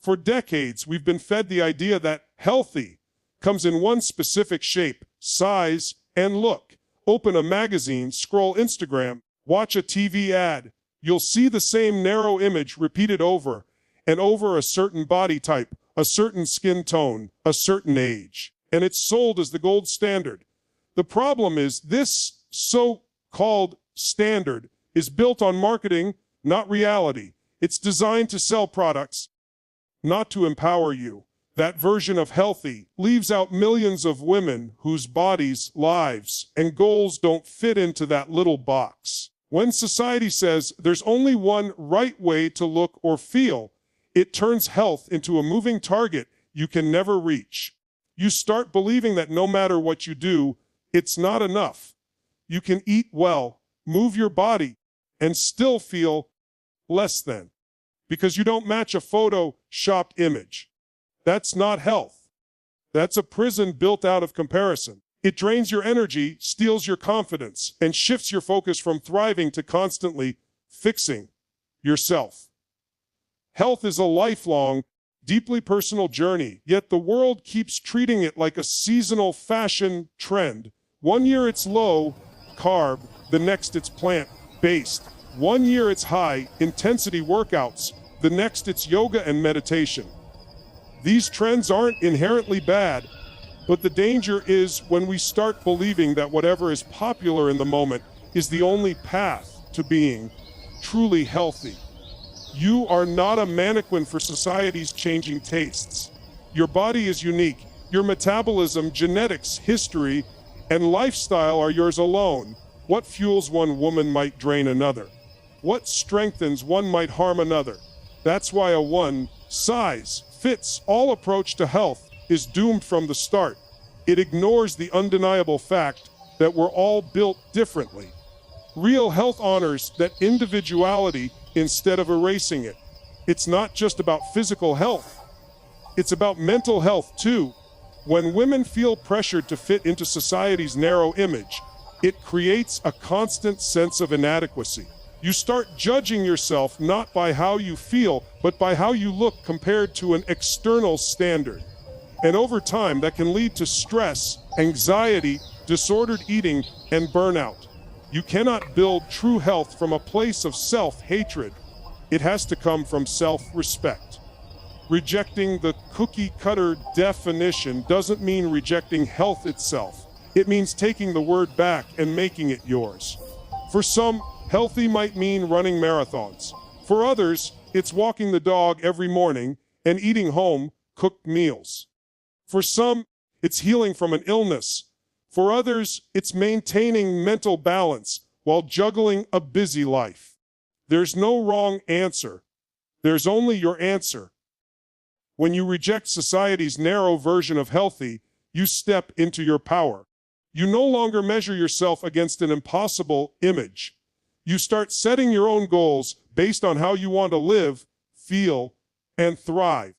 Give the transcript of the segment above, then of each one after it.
For decades, we've been fed the idea that healthy comes in one specific shape, size, and look. Open a magazine, scroll Instagram, watch a TV ad. You'll see the same narrow image repeated over and over: a certain body type, a certain skin tone, a certain age. And it's sold as the gold standard. The problem is this so-called standard is built on marketing, not reality. It's designed to sell products, not to empower you. That version of healthy leaves out millions of women whose bodies, lives, and goals don't fit into that little box. When society says there's only one right way to look or feel, it turns health into a moving target you can never reach. You start believing that no matter what you do, it's not enough. You can eat well, move your body, and still feel less than, because you don't match a photoshopped image. That's not health. That's a prison built out of comparison. It drains your energy, steals your confidence, and shifts your focus from thriving to constantly fixing yourself. Health is a lifelong, deeply personal journey, yet the world keeps treating it like a seasonal fashion trend. One year it's low carb, the next it's plant-based. One year it's high intensity workouts, the next it's yoga and meditation. These trends aren't inherently bad, but the danger is when we start believing that whatever is popular in the moment is the only path to being truly healthy. You are not a mannequin for society's changing tastes. Your body is unique. Your metabolism, genetics, history, and lifestyle are yours alone. What fuels one woman might drain another. What strengthens one might harm another. That's why a one-size-fits-all approach to health is doomed from the start. It ignores the undeniable fact that we're all built differently. Real health honors that individuality instead of erasing it. It's not just about physical health. It's about mental health too. When women feel pressured to fit into society's narrow image, it creates a constant sense of inadequacy. You start judging yourself not by how you feel, but by how you look compared to an external standard. And over time, that can lead to stress, anxiety, disordered eating, and burnout. You cannot build true health from a place of self-hatred. It has to come from self-respect. Rejecting the cookie-cutter definition doesn't mean rejecting health itself. It means taking the word back and making it yours. For some, healthy might mean running marathons. For others, it's walking the dog every morning and eating home-cooked meals. For some, it's healing from an illness. For others, it's maintaining mental balance while juggling a busy life. There's no wrong answer. There's only your answer. When you reject society's narrow version of healthy, you step into your power. You no longer measure yourself against an impossible image. You start setting your own goals based on how you want to live, feel, and thrive.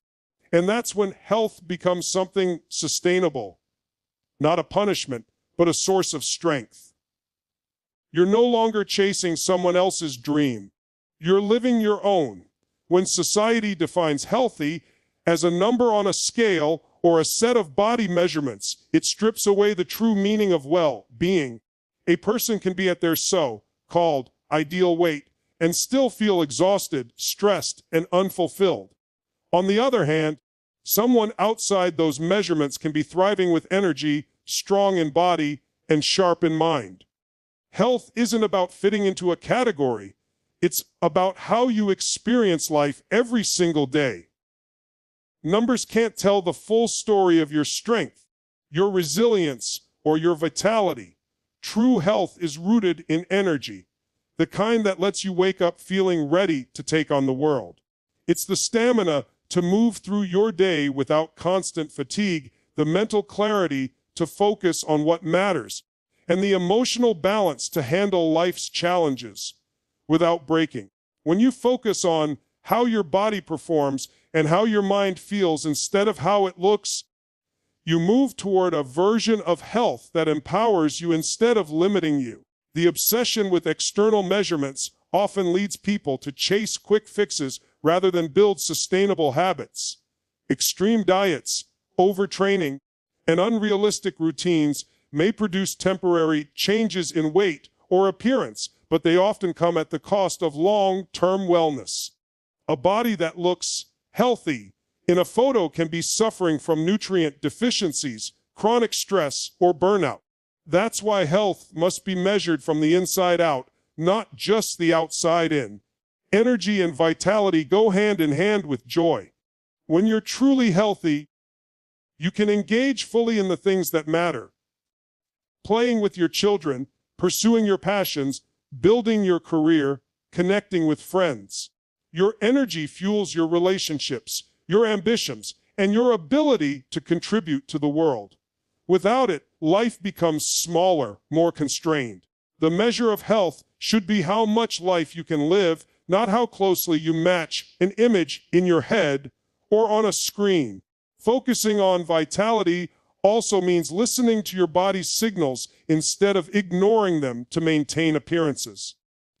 And that's when health becomes something sustainable. Not a punishment, but a source of strength. You're no longer chasing someone else's dream. You're living your own. When society defines healthy as a number on a scale or a set of body measurements, it strips away the true meaning of well-being. A person can be at their so-called ideal weight and still feel exhausted, stressed, and unfulfilled. On the other hand, someone outside those measurements can be thriving with energy, strong in body, and sharp in mind. Health isn't about fitting into a category. It's about how you experience life every single day. Numbers can't tell the full story of your strength, your resilience, or your vitality. True health is rooted in energy, the kind that lets you wake up feeling ready to take on the world. It's the stamina to move through your day without constant fatigue, the mental clarity to focus on what matters, and the emotional balance to handle life's challenges without breaking. When you focus on how your body performs and how your mind feels instead of how it looks, you move toward a version of health that empowers you instead of limiting you. The obsession with external measurements often leads people to chase quick fixes rather than build sustainable habits. Extreme diets, overtraining, and unrealistic routines may produce temporary changes in weight or appearance, but they often come at the cost of long-term wellness. A body that looks healthy in a photo can be suffering from nutrient deficiencies, chronic stress, or burnout. That's why health must be measured from the inside out, not just the outside in. Energy and vitality go hand in hand with joy. When you're truly healthy, you can engage fully in the things that matter. Playing with your children, pursuing your passions, building your career, connecting with friends. Your energy fuels your relationships, your ambitions, and your ability to contribute to the world. Without it, life becomes smaller, more constrained. The measure of health should be how much life you can live, not how closely you match an image in your head or on a screen. Focusing on vitality also means listening to your body's signals instead of ignoring them to maintain appearances.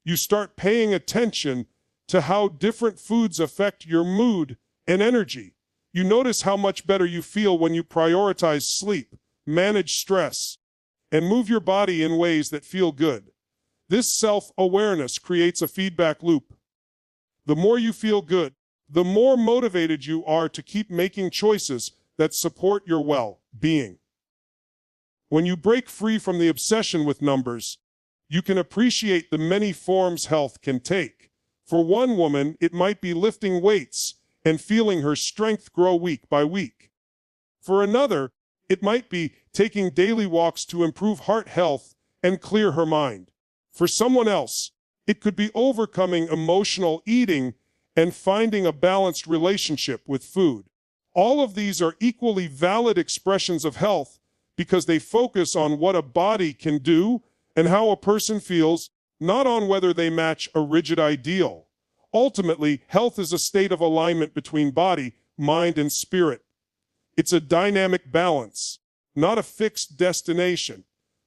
You start paying attention to how different foods affect your mood and energy. You notice how much better you feel when you prioritize sleep, manage stress, and move your body in ways that feel good. This self-awareness creates a feedback loop. The more you feel good, the more motivated you are to keep making choices that support your well-being. When you break free from the obsession with numbers, you can appreciate the many forms health can take. For one woman, it might be lifting weights and feeling her strength grow week by week. For another, it might be taking daily walks to improve heart health and clear her mind. For someone else, it could be overcoming emotional eating and finding a balanced relationship with food. All of these are equally valid expressions of health because they focus on what a body can do and how a person feels, not on whether they match a rigid ideal. Ultimately, health is a state of alignment between body, mind, and spirit. It's a dynamic balance, not a fixed destination.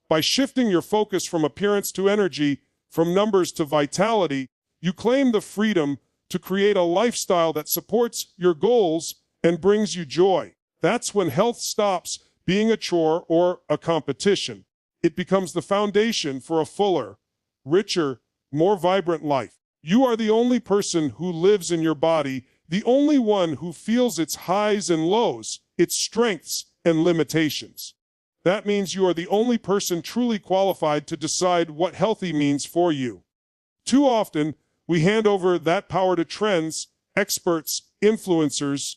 By shifting your focus from appearance to energy, from numbers to vitality, you claim the freedom to create a lifestyle that supports your goals and brings you joy. That's when health stops being a chore or a competition. It becomes the foundation for a fuller, richer, more vibrant life. You are the only person who lives in your body, the only one who feels its highs and lows, its strengths and limitations. That means you are the only person truly qualified to decide what healthy means for you. Too often, we hand over that power to trends, experts, influencers,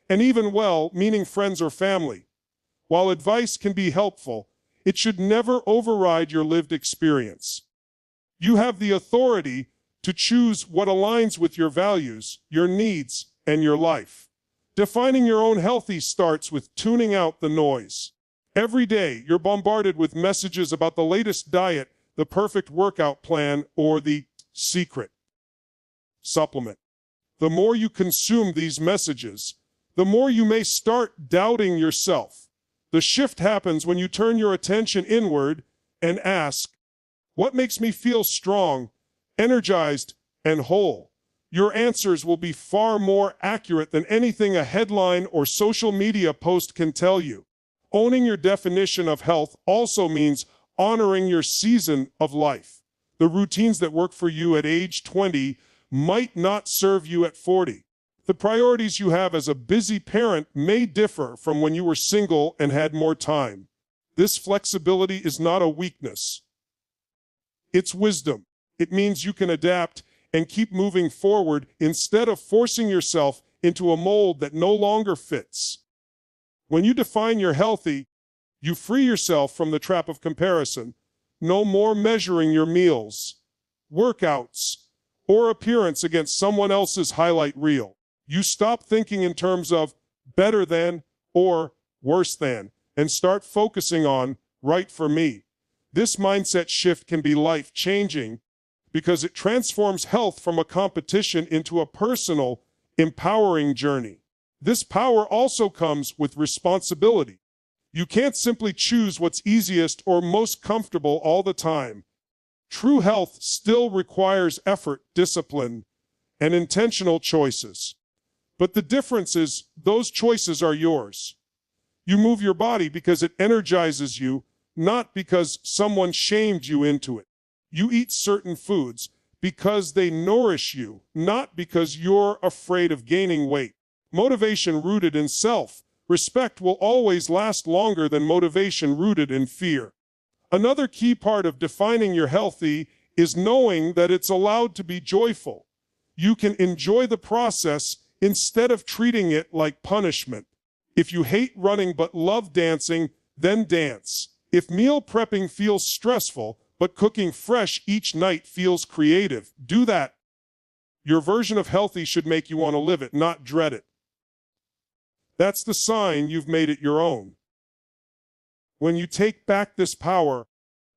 and even well-meaning friends or family. While advice can be helpful, it should never override your lived experience. You have the authority to choose what aligns with your values, your needs, and your life. Defining your own healthy starts with tuning out the noise. Every day, you're bombarded with messages about the latest diet, the perfect workout plan, or the secret supplement. The more you consume these messages, the more you may start doubting yourself. The shift happens when you turn your attention inward and ask, what makes me feel strong, energized, and whole? Your answers will be far more accurate than anything a headline or social media post can tell you. Owning your definition of health also means honoring your season of life. The routines that work for you at age 20 might not serve you at 40. The priorities you have as a busy parent may differ from when you were single and had more time. This flexibility is not a weakness. It's wisdom. It means you can adapt and keep moving forward instead of forcing yourself into a mold that no longer fits. When you define your healthy, you free yourself from the trap of comparison. No more measuring your meals, workouts, or appearance against someone else's highlight reel. You stop thinking in terms of better than or worse than, and start focusing on right for me. This mindset shift can be life-changing because it transforms health from a competition into a personal, empowering journey. This power also comes with responsibility. You can't simply choose what's easiest or most comfortable all the time. True health still requires effort, discipline, and intentional choices. But the difference is, those choices are yours. You move your body because it energizes you, not because someone shamed you into it. You eat certain foods because they nourish you, not because you're afraid of gaining weight. Motivation rooted in self-respect will always last longer than motivation rooted in fear. Another key part of defining your healthy is knowing that it's allowed to be joyful. You can enjoy the process instead of treating it like punishment. If you hate running but love dancing, then dance. If meal prepping feels stressful, but cooking fresh each night feels creative, do that. Your version of healthy should make you want to live it, not dread it. That's the sign you've made it your own. When you take back this power,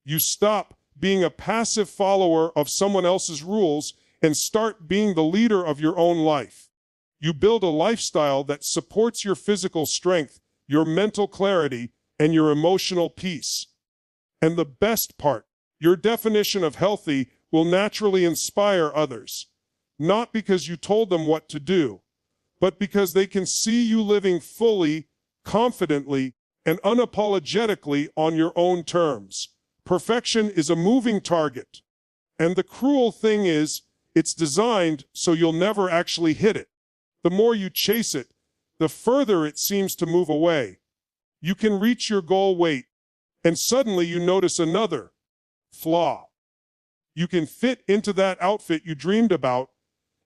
you stop being a passive follower of someone else's rules and start being the leader of your own life. You build a lifestyle that supports your physical strength, your mental clarity, and your emotional peace. And the best part, your definition of healthy will naturally inspire others, not because you told them what to do, but because they can see you living fully, confidently, and unapologetically on your own terms. Perfection is a moving target, and the cruel thing is, it's designed so you'll never actually hit it. The more you chase it, the further it seems to move away. You can reach your goal weight, and suddenly you notice another flaw. You can fit into that outfit you dreamed about,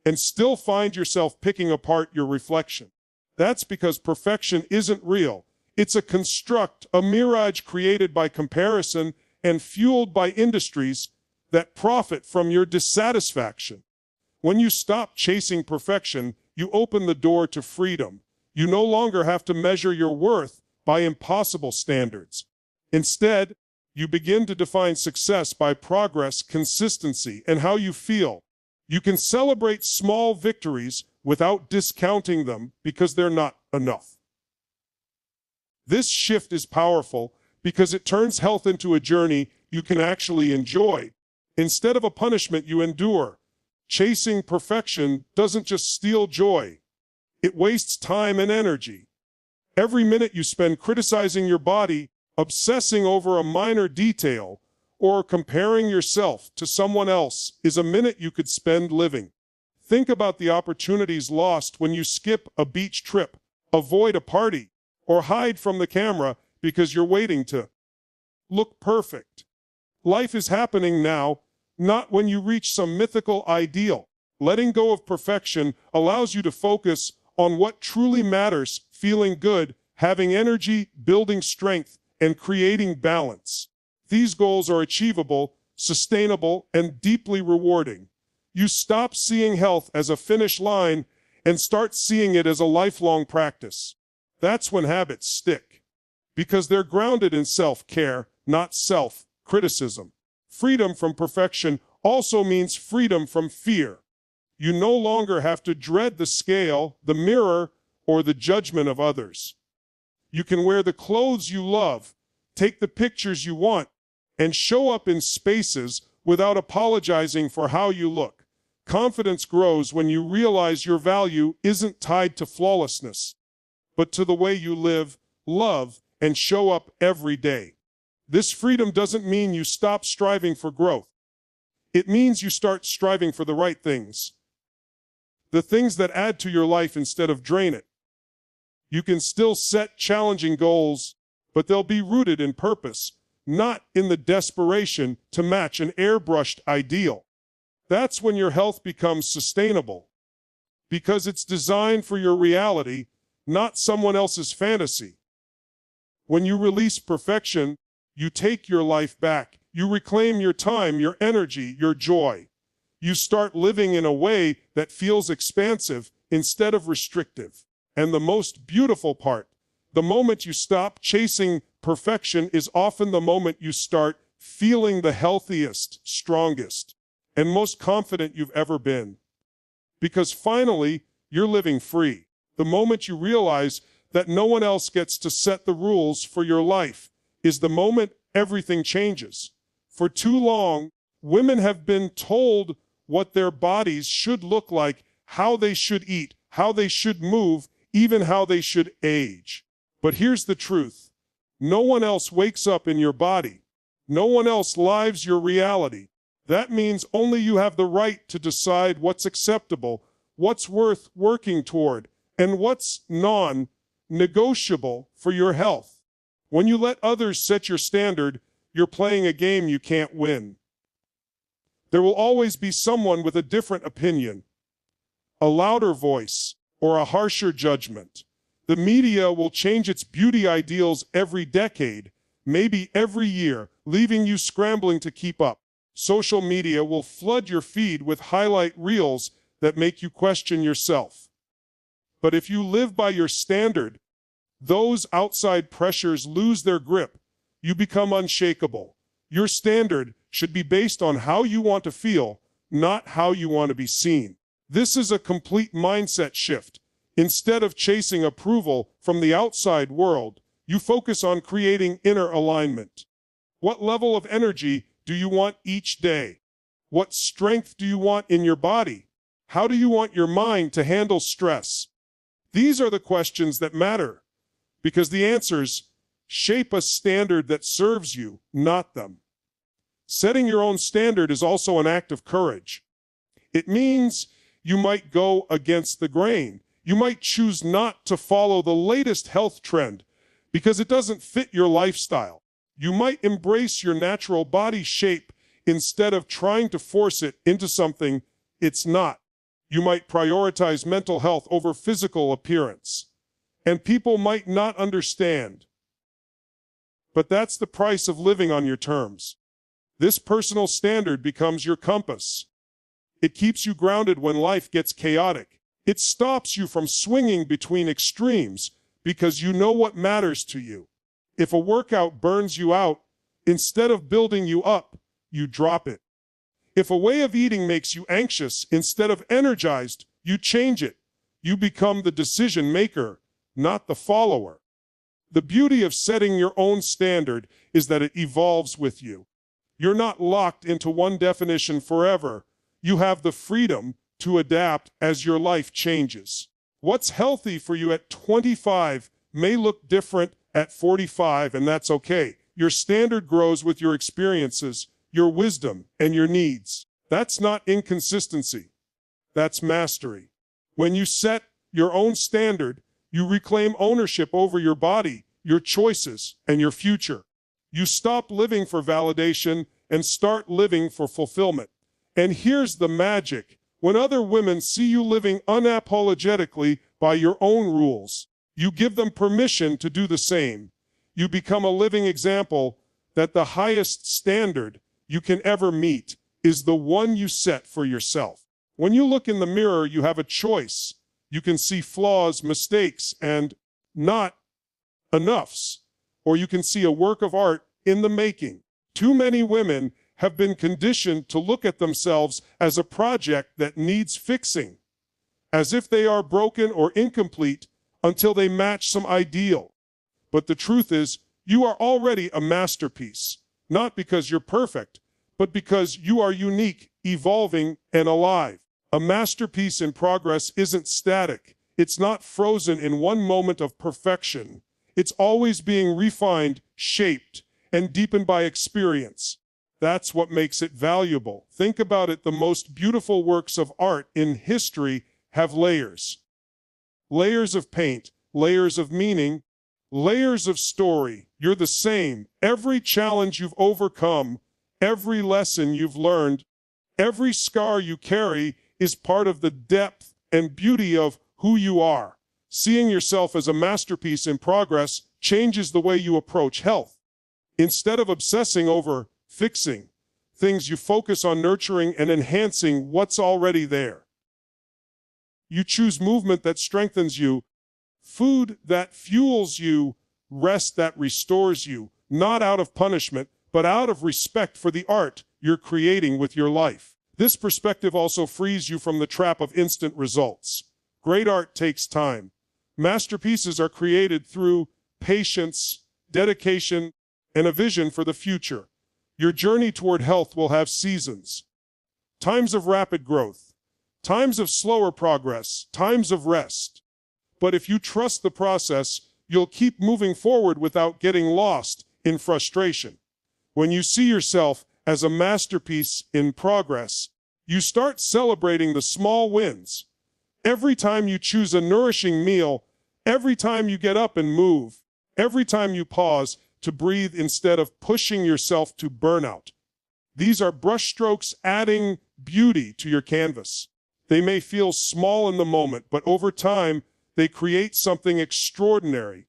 and still find yourself picking apart your reflection. That's because perfection isn't real. It's a construct, a mirage created by comparison and fueled by industries that profit from your dissatisfaction. When you stop chasing perfection, you open the door to freedom. You no longer have to measure your worth by impossible standards. Instead, you begin to define success by progress, consistency, and how you feel. You can celebrate small victories without discounting them because they're not enough. This shift is powerful because it turns health into a journey you can actually enjoy, instead of a punishment you endure. Chasing perfection doesn't just steal joy, it wastes time and energy. Every minute you spend criticizing your body, obsessing over a minor detail, or comparing yourself to someone else is a minute you could spend living. Think about the opportunities lost when you skip a beach trip, avoid a party, or hide from the camera because you're waiting to look perfect. Life is happening now, not when you reach some mythical ideal. Letting go of perfection allows you to focus on what truly matters: feeling good, having energy, building strength, and creating balance. These goals are achievable, sustainable, and deeply rewarding. You stop seeing health as a finish line and start seeing it as a lifelong practice. That's when habits stick, because they're grounded in self-care, not self-criticism. Freedom from perfection also means freedom from fear. You no longer have to dread the scale, the mirror, or the judgment of others. You can wear the clothes you love, take the pictures you want, and show up in spaces without apologizing for how you look. Confidence grows when you realize your value isn't tied to flawlessness, but to the way you live, love, and show up every day. This freedom doesn't mean you stop striving for growth. It means you start striving for the right things, the things that add to your life instead of drain it. You can still set challenging goals, but they'll be rooted in purpose, not in the desperation to match an airbrushed ideal. That's when your health becomes sustainable, because it's designed for your reality, not someone else's fantasy. When you release perfection, you take your life back. You reclaim your time, your energy, your joy. You start living in a way that feels expansive instead of restrictive. And the most beautiful part, the moment you stop chasing perfection is often the moment you start feeling the healthiest, strongest, and most confident you've ever been. Because finally, you're living free. The moment you realize that no one else gets to set the rules for your life is the moment everything changes. For too long, women have been told what their bodies should look like how they should eat, how they should move, even how they should age. But here's the truth. No one else wakes up in your body. No one else lives your reality. That means only you have the right to decide what's acceptable, what's worth working toward, and what's non-negotiable for your health. When you let others set your standard, you're playing a game you can't win. There will always be someone with a different opinion, a louder voice, or a harsher judgment. The media will change its beauty ideals every decade, maybe every year, leaving you scrambling to keep up. Social media will flood your feed with highlight reels that make you question yourself. But if you live by your standard, those outside pressures lose their grip. You become unshakable. Your standard should be based on how you want to feel, not how you want to be seen. This is a complete mindset shift. Instead of chasing approval from the outside world, you focus on creating inner alignment. What level of energy do you want each day? What strength do you want in your body? How do you want your mind to handle stress? These are the questions that matter, because the answers shape a standard that serves you, not them. Setting your own standard is also an act of courage. It means you might go against the grain. You might choose not to follow the latest health trend because it doesn't fit your lifestyle. You might embrace your natural body shape instead of trying to force it into something it's not. You might prioritize mental health over physical appearance. And people might not understand. But that's the price of living on your terms. This personal standard becomes your compass. It keeps you grounded when life gets chaotic. It stops you from swinging between extremes because you know what matters to you. If a workout burns you out, instead of building you up, you drop it. If a way of eating makes you anxious, instead of energized, you change it. You become the decision maker, not the follower. The beauty of setting your own standard is that it evolves with you. You're not locked into one definition forever. You have the freedom to adapt as your life changes. What's healthy for you at 25 may look different at 45, and that's okay. Your standard grows with your experiences, your wisdom, and your needs. That's not inconsistency. That's mastery. When you set your own standard, you reclaim ownership over your body, your choices, and your future. You stop living for validation and start living for fulfillment. And here's the magic. When other women see you living unapologetically by your own rules, you give them permission to do the same. You become a living example that the highest standard you can ever meet is the one you set for yourself. When you look in the mirror, you have a choice. You can see flaws, mistakes, and not enoughs. Or you can see a work of art in the making. Too many women have been conditioned to look at themselves as a project that needs fixing, as if they are broken or incomplete until they match some ideal. But the truth is, you are already a masterpiece, not because you're perfect, but because you are unique, evolving, and alive. A masterpiece in progress isn't static. It's not frozen in one moment of perfection. It's always being refined, shaped, and deepened by experience. That's what makes it valuable. Think about it. The most beautiful works of art in history have layers. Layers of paint, layers of meaning, layers of story. You're the same. Every challenge you've overcome, every lesson you've learned, every scar you carry is part of the depth and beauty of who you are. Seeing yourself as a masterpiece in progress changes the way you approach health. Instead of obsessing over fixing things, you focus on nurturing and enhancing what's already there. You choose movement that strengthens you, food that fuels you, rest that restores you, not out of punishment, but out of respect for the art you're creating with your life. This perspective also frees you from the trap of instant results. Great art takes time. Masterpieces are created through patience, dedication, and a vision for the future. Your journey toward health will have seasons. Times of rapid growth, times of slower progress, times of rest. But if you trust the process, you'll keep moving forward without getting lost in frustration. When you see yourself as a masterpiece in progress, you start celebrating the small wins. Every time you choose a nourishing meal, every time you get up and move, every time you pause to breathe instead of pushing yourself to burnout. These are brushstrokes adding beauty to your canvas. They may feel small in the moment, but over time, they create something extraordinary.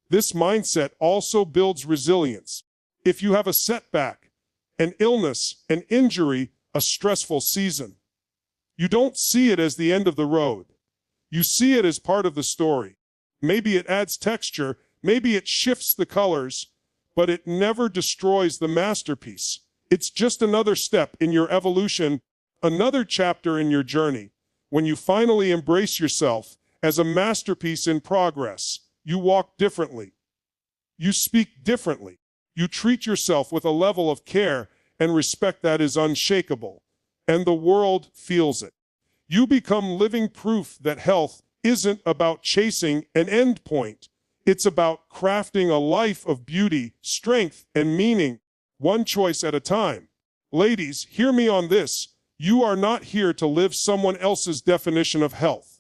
This mindset also builds resilience. If you have a setback, an illness, an injury, a stressful season, you don't see it as the end of the road. You see it as part of the story. Maybe it adds texture, maybe it shifts the colors, but it never destroys the masterpiece. It's just another step in your evolution, another chapter in your journey. When you finally embrace yourself as a masterpiece in progress, you walk differently. You speak differently. You treat yourself with a level of care and respect that is unshakable, and the world feels it. You become living proof that health isn't about chasing an end point. It's about crafting a life of beauty, strength, and meaning, one choice at a time. Ladies, hear me on this. You are not here to live someone else's definition of health.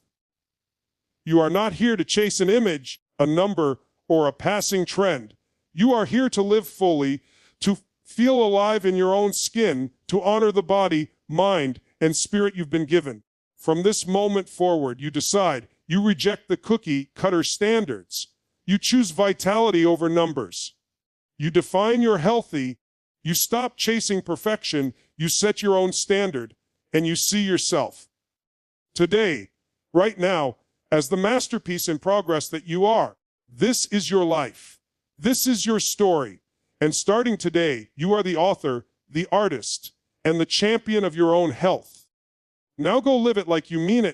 You are not here to chase an image, a number, or a passing trend. You are here to live fully, to feel alive in your own skin, to honor the body, mind, and spirit you've been given. From this moment forward, you decide. You reject the cookie-cutter standards. You choose vitality over numbers. You define your healthy. You stop chasing perfection. You set your own standard, and you see yourself today, right now, as the masterpiece in progress that you are. This is your life. This is your story. And starting today, you are the author, the artist, and the champion of your own health. Now go live it like you mean it.